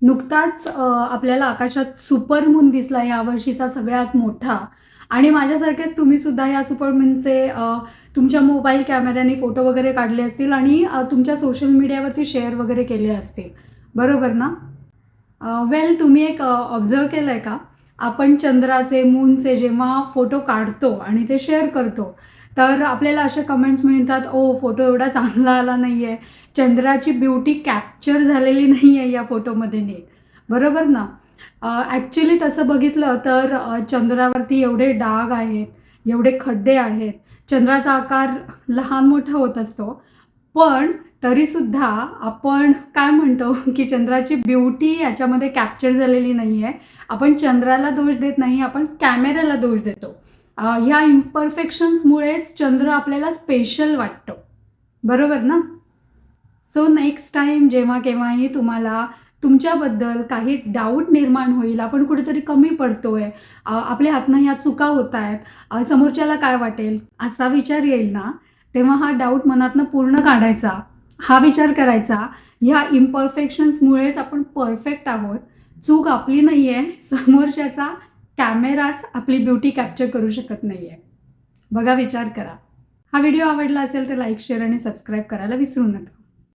नुकताच आपल्याला आकाशात सुपरमून दिसला यावर्षीचा सगळ्यात मोठा. आणि माझ्यासारखेच तुम्ही सुद्धा या सुपरमूनचे तुमच्या मोबाईल कॅमेऱ्याने फोटो वगैरे काढले असतील आणि तुमच्या सोशल मीडियावरती शेअर वगैरे केले असतील, बरोबर ना? वेल, तुम्ही एक ऑब्झर्व केलं आहे का? आपण चंद्राचे, मूनचे जेव्हा फोटो काढतो आणि ते शेअर करतो, तर आपल्याला असे कमेंट्स मिळतात, ओ फोटो एवढा चांगला आला नाही आहे, चंद्राची ब्युटी कॅप्चर झालेली नाही आहे या फोटोमध्ये नीट, बरोबर ना? ॲक्च्युली तसं बघितलं तर चंद्रावरती एवढे डाग आहेत, एवढे खड्डे आहेत, चंद्राचा आकार लहान मोठा होत असतो. पण तरीसुद्धा आपण काय म्हणतो की चंद्राची ब्युटी याच्यामध्ये कॅप्चर झालेली नाही आहे. आपण चंद्राला दोष देत नाही, आपण कॅमेऱ्याला दोष देतो. ह्या इम्परफेक्शन्समुळेच चंद्र आपल्याला स्पेशल वाटतो, बरोबर ना? सो नेक्स्ट टाईम जेव्हा केव्हाही तुम्हाला तुमच्याबद्दल काही डाऊट निर्माण होईल, आपण कुठेतरी कमी पडतोय, आपल्या हातनं ह्या चुका होत आहेत, समोरच्याला काय वाटेल असा विचार येईल ना, तेव्हा हा डाऊट मनातनं पूर्ण काढायचा. हा विचार करायचा, ह्या इम्परफेक्शन्समुळेच आपण परफेक्ट आहोत. चूक आपली नाही आहे, समोरच्याचा कॅमेराच आपली ब्युटी कॅप्चर करू शकत नाही आहे. बघा, विचार करा. हा व्हिडिओ आवडला असेल तर लाईक, शेअर आणि सबस्क्राईब करायला विसरू नका.